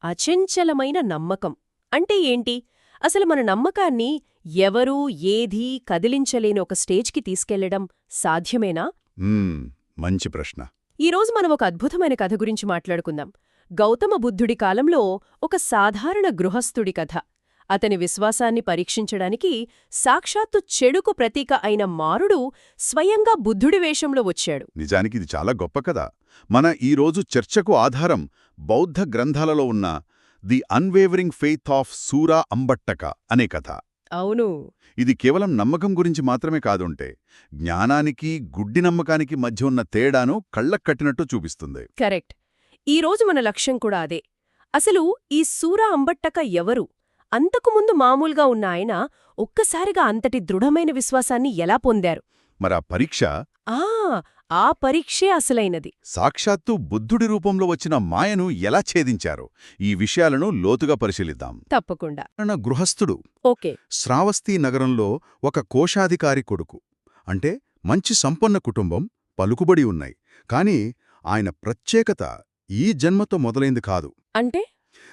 అచంచలమైన నమ్మకం అంటే ఏంటి? అసలు మన నమ్మకాన్ని ఎవరూ ఏదీ కదిలించలేని ఒక స్టేజ్కి తీసుకెళ్లడం సాధ్యమేనా? మంచి ప్రశ్న. ఈరోజు మనం ఒక అద్భుతమైన కథ గురించి మాట్లాడుకుందాం. గౌతమ బుద్ధుడి కాలంలో ఒక సాధారణ గృహస్థుడి కథ. అతని విశ్వాసాన్ని పరీక్షించడానికి సాక్షాత్తు చెడుకు ప్రతీక అయిన మారుడు స్వయంగా బుద్ధుడి వేషంలో వచ్చాడు. నిజానికి ఇది చాలా గొప్ప కథ. మన ఈరోజు చర్చకు ఆధారం బౌద్ధ గ్రంథాలలో ఉన్న ది అన్వేవరింగ్ ఫెయిత్ ఆఫ్ సూరా అంబట్టక అనే కథ. అవును. ఇది కేవలం నమ్మకం గురించి మాత్రమే కాదుంటే జ్ఞానానికి గుడ్డి నమ్మకానికి మధ్య ఉన్న తేడాను కళ్లక్కట్టినట్టు చూపిస్తుంది. కరెక్ట్. ఈరోజు మన లక్ష్యం కూడా అదే. అసలు ఈ సూరా అంబట్టక ఎవరు? అంతకుముందు మామూలుగా ఉన్న ఆయన ఒక్కసారిగా అంతటి దృఢమైన విశ్వాసాన్ని ఎలా పొందారు? మరా పరీక్ష ఆ పరీక్షే అసలైనది. సాక్షాత్తు బుద్ధుడి రూపంలో వచ్చిన మాయను ఎలా ఛేదించారు? ఈ విషయాలను లోతుగా పరిశీలిద్దాం. తప్పకుండా. గృహస్థుడు ఓకే. శ్రావస్తీ నగరంలో ఒక కోశాధికారి కొడుకు. అంటే మంచి సంపన్న కుటుంబం, పలుకుబడి ఉన్నాయి. కాని ఆయన ప్రత్యేకత ఈ జన్మతో మొదలైంది కాదు. అంటే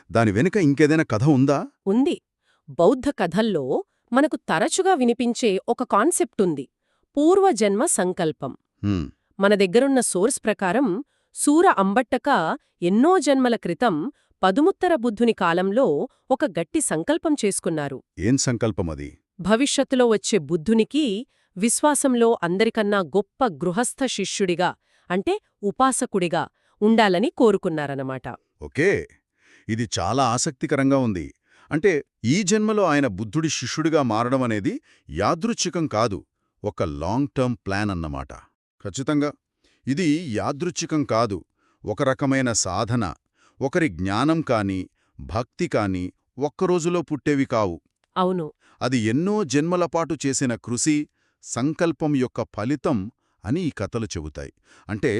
దాని వెనుక ఇంకేదైనా కథ ఉందా? ఉంది. బౌద్ధ కథల్లో మనకు తరచుగా వినిపించే ఒక కాన్సెప్ట్ ఉంది: పూర్వజన్మ సంకల్పం. మన దగ్గరున్న సోర్స్ ప్రకారం సూర అంబట్టక ఎన్నో జన్మల క్రితం పదుముత్తర బుద్ధుని కాలంలో ఒక గట్టి సంకల్పం చేసుకున్నారు. ఏం సంకల్పమది? భవిష్యత్తులో వచ్చే బుద్ధునికి విశ్వాసంలో అందరికన్నా గొప్ప గృహస్థ శిష్యుడిగా, అంటే ఉపాసకుడిగా ఉండాలని కోరుకున్నారన్నమాట. ఓకే, ఇది చాలా ఆసక్తికరంగా ఉంది. అంటే ఈ జన్మలో ఆయన బుద్ధుడి శిష్యుడిగా మారడం అనేది యాదృచ్ఛికం కాదు, ఒక లాంగ్ టర్మ్ ప్లాన్ అన్నమాట. ఖచ్చితంగా ఇది యాదృచ్ఛికం కాదు, ఒక రకమైన సాధన. ఒకరి జ్ఞానం కాని భక్తి కాని ఒక్కరోజులో పుట్టేవి కావు. అవును. అది ఎన్నో జన్మలపాటు చేసిన కృషి, సంకల్పం యొక్క ఫలితం అని ఈ కథలు చెబుతాయి. అంటే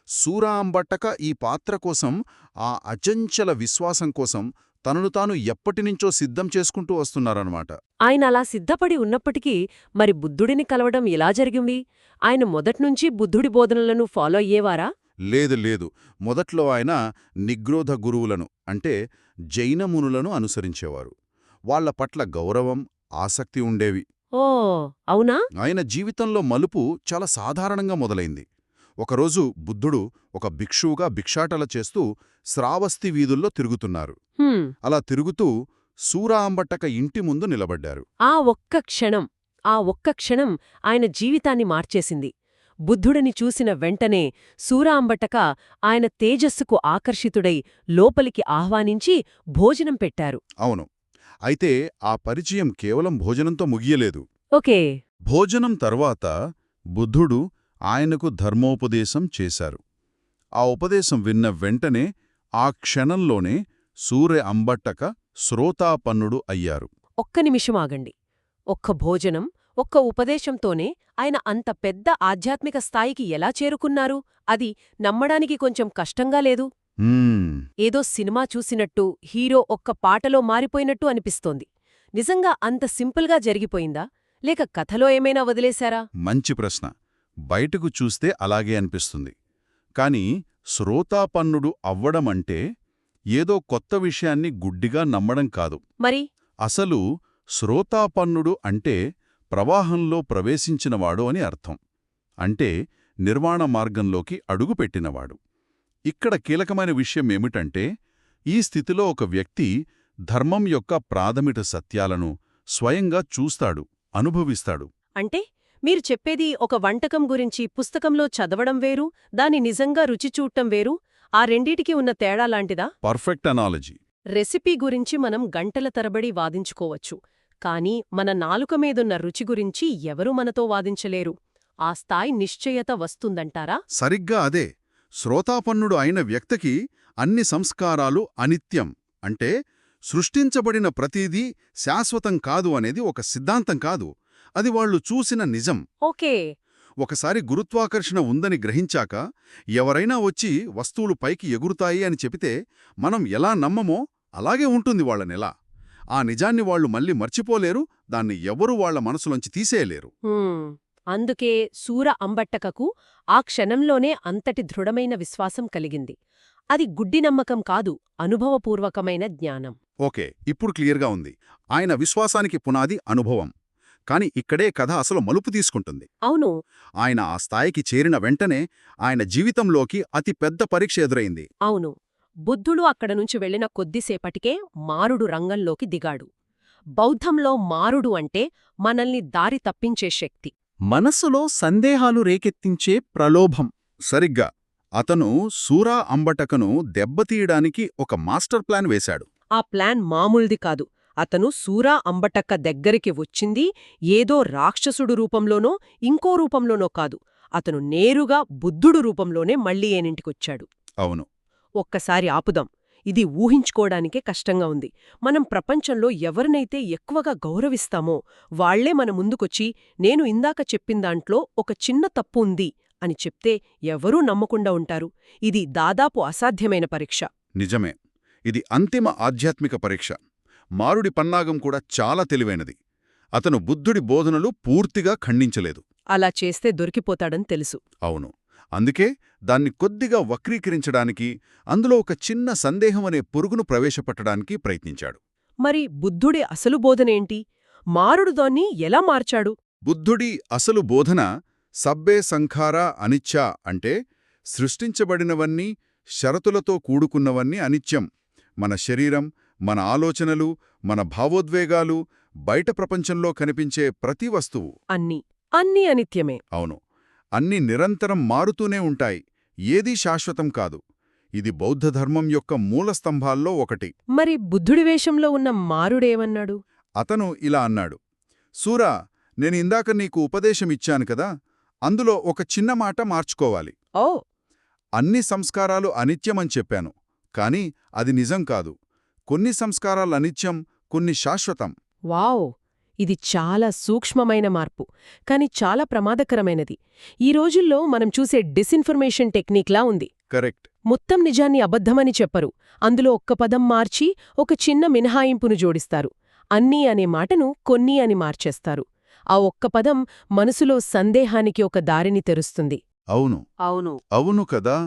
సూరా అంబట్టక ఈ పాత్ర కోసం, ఆ అచంచల విశ్వాసం కోసం తనను తాను ఎప్పటినుంచో సిద్ధం చేసుకుంటూ వస్తున్నారన్నమాట. ఆయన అలా సిద్ధపడి ఉన్నప్పటికీ మరి బుద్ధుడిని కలవడం ఎలా జరిగింది? ఆయన మొదట్నుంచి బుద్ధుడి బోధనలను ఫాలో అయ్యేవారా? లేదు. మొదట్లో ఆయన నిగ్రోధ గురువులను, అంటే జైనమునులను అనుసరించేవారు. వాళ్ల పట్ల గౌరవం, ఆసక్తి ఉండేవి. ఓ అవునా? ఆయన జీవితంలో మలుపు చాలా సాధారణంగా మొదలైంది. ఒకరోజు బుద్ధుడు ఒక భిక్షువుగా భిక్షాటన చేస్తూ శ్రావస్తి వీధుల్లో తిరుగుతున్నారు. అలా తిరుగుతూ సూరా అంబట్టక ఇంటి ముందు నిలబడ్డారు. ఆ ఒక్క క్షణం ఆయన జీవితాన్ని మార్చేసింది. బుద్ధుడిని చూసిన వెంటనే సూరా అంబట్టక ఆయన తేజస్సుకు ఆకర్షితుడై లోపలికి ఆహ్వానించి భోజనం పెట్టారు. అవును. అయితే ఆ పరిచయం కేవలం భోజనంతో ముగియలేదు. ఓకే. భోజనం తర్వాత బుద్ధుడు ఆయనకు ధర్మోపదేశం చేశారు. ఆ ఉపదేశం విన్న వెంటనే ఆ క్షణంలోనే సూర్య అంబట్టక శ్రోతాపన్నుడు అయ్యారు. ఒక్క నిమిషం ఆగండి. ఒక్క భోజనం, ఒక్క ఉపదేశంతోనే ఆయన అంత పెద్ద ఆధ్యాత్మిక స్థాయికి ఎలా చేరుకున్నారు? అది నమ్మడానికి కొంచెం కష్టంగా లేదు? ఏదో సినిమా చూసినట్టు, హీరో ఒక్క పాటలో మారిపోయినట్టు అనిపిస్తోంది. నిజంగా అంత సింపుల్గా జరిగిపోయిందా, లేక కథలో ఏమైనా వదిలేశారా? మంచి ప్రశ్న. బయటకు చూస్తే అలాగే అనిపిస్తుంది. కాని శ్రోతాపన్నుడు అవ్వడమంటే ఏదో కొత్త విషయాన్ని గుడ్డిగా నమ్మడం కాదు. మరి అసలు శ్రోతాపన్నుడు అంటే ప్రవాహంలో ప్రవేశించినవాడు అని అర్థం. అంటే నిర్వాణ మార్గంలోకి అడుగుపెట్టినవాడు. ఇక్కడ కీలకమైన విషయం ఏమిటంటే, ఈ స్థితిలో ఒక వ్యక్తి ధర్మం యొక్క ప్రాథమిక సత్యాలను స్వయంగా చూస్తాడు, అనుభవిస్తాడు. అంటే మీరు చెప్పేది ఒక వంటకం గురించి పుస్తకంలో చదవడం వేరు, దాన్ని నిజంగా రుచి చూడటం వేరు, ఆ రెండిటికి ఉన్న తేడా లాంటిదా? Perfect analogy. రెసిపీ గురించి మనం గంటల తరబడి వాదించుకోవచ్చు, కానీ మన నాలుక మీదున్న రుచి గురించి ఎవరూ మనతో వాదించలేరు. ఆ స్థాయి నిశ్చయత వస్తుందంటారా? సరిగ్గా అదే. శ్రోతాపన్నుడు అయిన వ్యక్తికి అన్ని సంస్కారాలు అనిత్యం, అంటే సృష్టించబడిన ప్రతీదీ శాశ్వతం కాదు అనేది ఒక సిద్ధాంతం కాదు, అది వాళ్లు చూసిన నిజం. ఓకే. ఒకసారి గురుత్వాకర్షణ ఉందని గ్రహించాక ఎవరైనా వచ్చి వస్తువులు పైకి ఎగురుతాయి అని చెబితే మనం ఎలా నమ్మమో అలాగే ఉంటుంది వాళ్లనెలా. ఆ నిజాన్ని వాళ్లు మళ్ళీ మర్చిపోలేరు, దాన్ని ఎవరూ వాళ్ల మనసులోంచి తీసేయలేరు. అందుకే సూర అంబట్టకకు ఆ క్షణంలోనే అంతటి దృఢమైన విశ్వాసం కలిగింది. అది గుడ్డి నమ్మకం కాదు, అనుభవపూర్వకమైన జ్ఞానం. ఓకే, ఇప్పుడు క్లియర్గా ఉంది. ఆయన విశ్వాసానికి పునాది అనుభవం. కాని ఇక్కడే కథ అసలు మలుపు తీసుకుంటుంది. అవును. ఆయన ఆ స్థాయికి చేరిన వెంటనే ఆయన జీవితంలోకి అతి పెద్ద పరీక్ష ఎదురైంది. అవును. బుద్ధుడు అక్కడ నుంచి వెళ్లిన కొద్దిసేపటికే మారుడు రంగంలోకి దిగాడు. బౌద్ధంలో మారుడు అంటే మనల్ని దారి తప్పించే శక్తి. మనస్సులో సందేహాలు రేకెత్తించే ప్రలోభం. సరిగ్గా అతను సూరా అంబటకను దెబ్బతీయడానికి ఒక మాస్టర్ ప్లాన్ వేశాడు. ఆ ప్లాన్ మామూల్ది కాదు. అతను సూరా అంబటక్క దగ్గరికి వచ్చింది ఏదో రాక్షసుడు రూపంలోనో ఇంకో రూపంలోనో కాదు. అతను నేరుగా బుద్ధుడు రూపంలోనే మళ్ళీ ఏనింటికొచ్చాడు. అవును. ఒక్కసారి ఆపుదాం. ఇది ఊహించుకోవడానికే కష్టంగా ఉంది. మనం ప్రపంచంలో ఎవరినైతే ఎక్కువగా గౌరవిస్తామో వాళ్లే మన ముందుకొచ్చి నేను ఇందాక చెప్పిందాంట్లో ఒక చిన్న తప్పు ఉంది అని చెప్తే ఎవరూ నమ్మకుండా ఉంటారు. ఇది దాదాపు అసాధ్యమైన పరీక్ష. నిజమే. ఇది అంతిమ ఆధ్యాత్మిక పరీక్ష. మారుడి పన్నాగం కూడా చాలా తెలివైనది. అతను బుద్ధుడి బోధనలు పూర్తిగా ఖండించలేదు. అలా చేస్తే దొరికిపోతాడని తెలుసు. అవును. అందుకే దాన్ని కొద్దిగా వక్రీకరించడానికి, అందులో ఒక చిన్న సందేహం అనే పురుగును ప్రవేశపెట్టడానికి ప్రయత్నించాడు. మరి బుద్ధుడి అసలు బోధనేంటి? మారుడు దాన్ని ఎలా మార్చాడు? బుద్ధుడి అసలు బోధన సబ్బే సంఖారా అనిచ్ఛా అంటే సృష్టించబడినవన్నీ షరతులతో కూడుకున్నవన్నీ అనిత్యం. మన శరీరం, మన ఆలోచనలు, మన భావోద్వేగాలు, బయట ప్రపంచంలో కనిపించే ప్రతి వస్తువు అన్నీ అనిత్యమే. అవును, అన్నీ నిరంతరం మారుతూనే ఉంటాయి. ఏదీ శాశ్వతం కాదు. ఇది బౌద్ధధర్మం యొక్క మూలస్తంభాల్లో ఒకటి. మరి బుద్ధుడి వేషంలో ఉన్న మారుడేమన్నాడు? అతను ఇలా అన్నాడు: సూరా, నేను ఇందాక నీకు ఉపదేశమిచ్చాను కదా, అందులో ఒక చిన్న మాట మార్చుకోవాలి. ఓ. అన్ని సంస్కారాలు అనిత్యమని చెప్పాను, కాని అది నిజం కాదు. కొన్ని సంస్కారాలు అనిత్యం, కొన్ని శాశ్వతం. వావ్! ఇది చాలా సూక్ష్మమైన మార్పు, కాని చాలా ప్రమాదకరమైనది. ఈ రోజుల్లో మనం చూసే డిస్ఇన్ఫర్మేషన్ టెక్నిక్లా ఉంది. కరెక్ట్. మొత్తం నిజాన్ని అబద్ధమని చెప్పరు. అందులో ఒక్క పదం మార్చి ఒక చిన్న మినహాయింపును జోడిస్తారు. అన్నీ అనే మాటను కొన్ని అని మార్చేస్తారు. ఆ ఒక్క పదం మనసులో సందేహానికి ఒక దారిని తెరుస్తుంది. అవును. అవును. అవును కదా.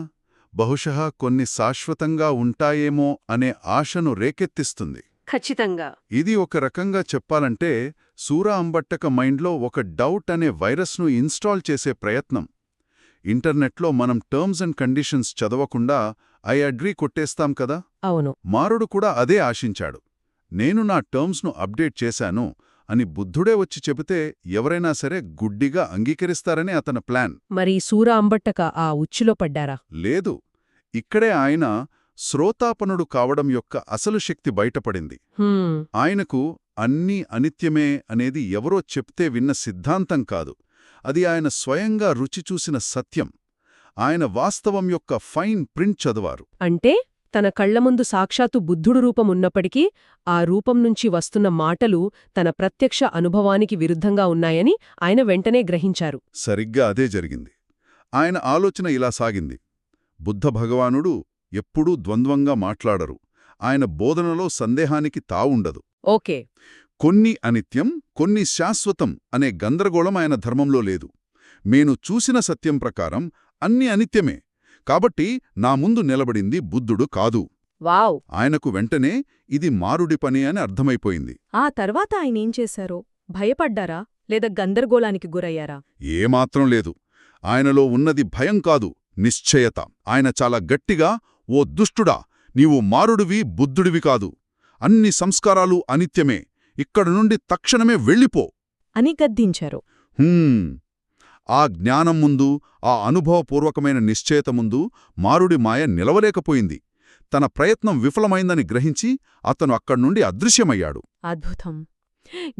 బహుశః కొన్ని శాశ్వతంగా ఉంటాయేమో అనే ఆశను రేకెత్తిస్తుంది. ఖచ్చితంగా. ఇది ఒక రకంగా చెప్పాలంటే సూరా అంబట్టక మైండ్లో ఒక డౌట్ అనే వైరస్ను ఇన్స్టాల్ చేసే ప్రయత్నం. ఇంటర్నెట్లో మనం టర్మ్స్ అండ్ కండిషన్స్ చదవకుండా ఐ అగ్రీ కొట్టేస్తాం కదా. అవును. మారుడు కూడా అదే ఆశించాడు. నేను నా టర్మ్స్ను అప్డేట్ చేశాను అని బుద్ధుడే వచ్చి చెబితే ఎవరైనా సరే గుడ్డిగా అంగీకరిస్తారని అతని ప్లాన్. మరి సూరా అంబట్టక ఆ ఉచ్చులో పడ్డారా? లేదు. ఇక్కడే ఆయన శ్రోతాపనుడు కావడం యొక్క అసలు శక్తి బయటపడింది. ఆయనకు అన్నీ అనిత్యమే అనేది ఎవరో చెప్తే విన్న సిద్ధాంతం కాదు. అది ఆయన స్వయంగా రుచిచూసిన సత్యం. ఆయన వాస్తవం యొక్క ఫైన్ ప్రింట్ చదివారు. అంటే తన కళ్ల ముందు సాక్షాత్తు బుద్ధుడు రూపం ఉన్నప్పటికీ ఆ రూపం నుంచి వస్తున్న మాటలు తన ప్రత్యక్ష అనుభవానికి విరుద్ధంగా ఉన్నాయని ఆయన వెంటనే గ్రహించారు. సరిగ్గా అదే జరిగింది. ఆయన ఆలోచన ఇలా సాగింది: బుద్ధ భగవానుడు ఎప్పుడూ ద్వంద్వంగా మాట్లాడరు. ఆయన బోధనలో సందేహానికి తావుండదు. ఓకే. కొన్ని అనిత్యం, కొన్ని శాశ్వతం అనే గందరగోళం ఆయన ధర్మంలో లేదు. నేను చూసిన సత్యం ప్రకారం అన్ని అనిత్యమే. కాబట్టి నా ముందు నిలబడింది బుద్ధుడు కాదు. వావ్! ఆయనకు వెంటనే ఇది మారుడి పని అని అర్థమైపోయింది. ఆ తర్వాత ఆయనేం చేశారో? భయపడ్డారా లేదా గందరగోళానికి గురయ్యారా? ఏమాత్రం లేదు. ఆయనలో ఉన్నది భయం కాదు, నిశ్చయత. ఆయన చాలా గట్టిగా, ఓ దుష్టుడా, నీవు మారుడివి, బుద్ధుడివి కాదు. అన్ని సంస్కారాలు అనిత్యమే. ఇక్కడ నుండి తక్షణమే వెళ్ళిపో అని గద్దించారు. ఆ జ్ఞానం ముందు, ఆ అనుభవపూర్వకమైన నిశ్చయత ముందు మారుడి మాయ నిలవలేకపోయింది. తన ప్రయత్నం విఫలమైందని గ్రహించి అతను అక్కడ్నుండి అదృశ్యమయ్యాడు. అద్భుతం.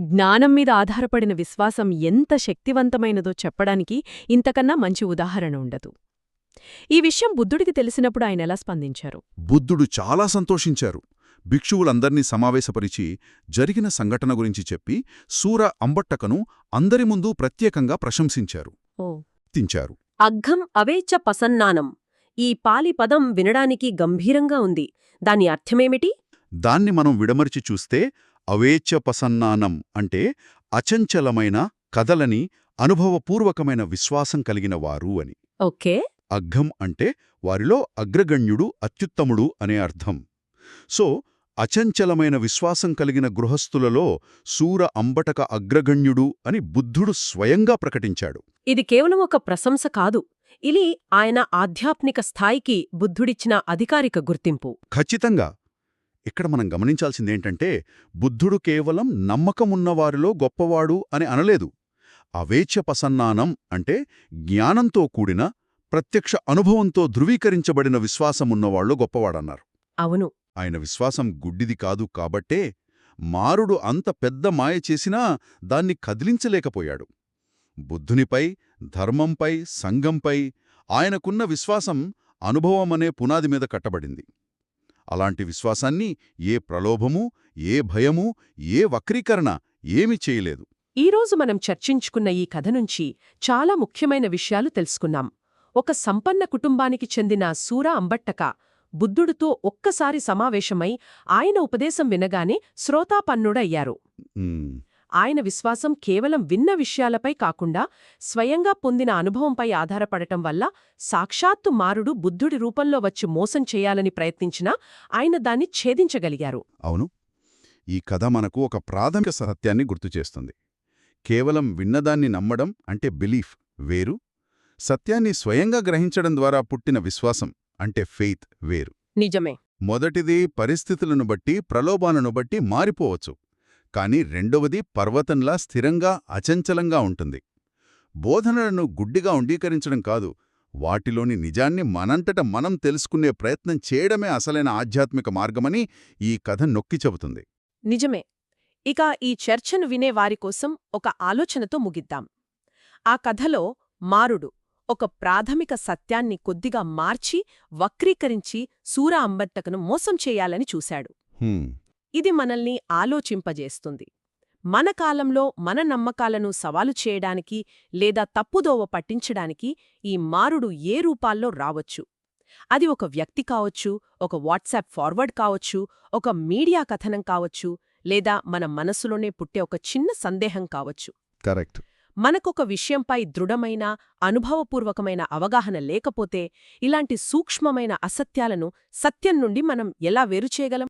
జ్ఞానం మీద ఆధారపడిన విశ్వాసం ఎంత శక్తివంతమైనదో చెప్పడానికి ఇంతకన్నా మంచి ఉదాహరణ ఉండదు. ఈ విషయం బుద్ధుడికి తెలిసినప్పుడు ఆయనెలా స్పందించారు? బుద్ధుడు చాలా సంతోషించారు. భిక్షువులందర్నీ సమావేశపరిచి జరిగిన సంఘటన గురించి చెప్పి సూర అంబట్టకను అందరి ముందు ప్రత్యేకంగా ప్రశంసించారు. తించారు. అగ్గం అవేచ్చ పసన్నానం. ఈ పాలి పదం వినడానికి గంభీరంగా ఉంది. దాని అర్థమేమిటి? దాన్ని మనం విడమర్చి చూస్తే అవేచ్ఛపసన్నానం అంటే అచంచలమైన, కదలని, అనుభవపూర్వకమైన విశ్వాసం కలిగిన వారు అని. ఓకే. అగ్గం అంటే వారిలో అగ్రగణ్యుడు అత్యుత్తముడు అనే అర్థం. సో అచంచలమైన విశ్వాసం కలిగిన గృహస్థులలో శూర అంబటక అగ్రగణ్యుడు అని బుద్ధుడు స్వయంగా ప్రకటించాడు. ఇది కేవలం ఒక ప్రశంస కాదు, ఇది ఆయన ఆధ్యాత్మిక స్థాయికి బుద్ధుడిచ్చిన అధికారిక గుర్తింపు. ఖచ్చితంగా. ఇక్కడ మనం గమనించాల్సిందేంటంటే బుద్ధుడు కేవలం నమ్మకమున్నవారిలో గొప్పవాడు అని అనలేదు. అవేచ్యపసన్నానం అంటే జ్ఞానంతో కూడిన ప్రత్యక్ష అనుభవంతో ధృవీకరించబడిన విశ్వాసమున్నవాళ్లు గొప్పవాడన్నారు. అవును. ఆయన విశ్వాసం గుడ్డిది కాదు కాబట్టే మారుడు అంత పెద్ద మాయ చేసినా దాన్ని కదిలించలేకపోయాడు. బుద్ధునిపై, ధర్మంపై, సంఘంపై ఆయనకున్న విశ్వాసం అనుభవమనే పునాది మీద కట్టబడింది. అలాంటి విశ్వాసాన్ని ఏ ప్రలోభమూ, ఏ భయమూ, ఏ వక్రీకరణ ఏమీ చేయలేదు. ఈరోజు మనం చర్చించుకున్న ఈ కథ నుంచి చాలా ముఖ్యమైన విషయాలు తెలుసుకున్నాం. ఒక సంపన్న కుటుంబానికి చెందిన శూర అంబట్టక బుద్ధుడితో ఒక్కసారి సమావేశమై ఆయన ఉపదేశం వినగానే శ్రోతాపన్నుడయ్యారు. ఆయన విశ్వాసం కేవలం విన్న విషయాలపై కాకుండా స్వయంగా పొందిన అనుభవంపై ఆధారపడటం వల్ల సాక్షాత్తు మారుడు బుద్ధుడి రూపంలో వచ్చి మోసం చేయాలని ప్రయత్నించినా ఆయన దాన్ని ఛేదించగలిగారు. అవును. ఈ కథ మనకు ఒక ప్రాథమిక సత్యాన్ని గుర్తుచేస్తుంది. కేవలం విన్నదాన్ని నమ్మడం అంటే బిలీఫ్ వేరు, సత్యాన్ని స్వయంగా గ్రహించడం ద్వారా పుట్టిన విశ్వాసం అంటే ఫెయిత్ వేరు. నిజమే. మొదటిది పరిస్థితులను బట్టి, ప్రలోభాలను బట్టి మారిపోవచ్చు. కాని రెండవది పర్వతంలా స్థిరంగా, అచంచలంగా ఉంటుంది. బోధనలను గుడ్డిగా అంగీకరించడం కాదు, వాటిలోని నిజాన్ని మనంతట మనం తెలుసుకునే ప్రయత్నం చేయడమే అసలైన ఆధ్యాత్మిక మార్గమని ఈ కథ నొక్కి చెబుతుంది. నిజమే. ఇక ఈ చర్చను వినే వారికోసం ఒక ఆలోచనతో ముగిద్దాం. ఆ కథలో మారుడు ఒక ప్రాథమిక సత్యాన్ని కొద్దిగా మార్చి, వక్రీకరించి శూర అంబట్టకను మోసం చేయాలని చూశాడు. ఇది మనల్ని ఆలోచింపజేస్తుంది. మన కాలంలో మన నమ్మకాలను సవాలు చేయడానికి లేదా తప్పుదోవ పట్టించడానికి ఈ మారుడు ఏ రూపాల్లో రావచ్చు. అది ఒక వ్యక్తి కావచ్చు, ఒక వాట్సాప్ ఫార్వర్డ్ కావచ్చు, ఒక మీడియా కథనం కావచ్చు, లేదా మన మనసులోనే పుట్టే ఒక చిన్న సందేహం కావచ్చు. కరెక్ట్. మనకొక విషయంపై దృఢమైన, అనుభవపూర్వకమైన అవగాహన లేకపోతే ఇలాంటి సూక్ష్మమైన అసత్యాలను సత్యం నుండి మనం ఎలా వేరుచేయగలం?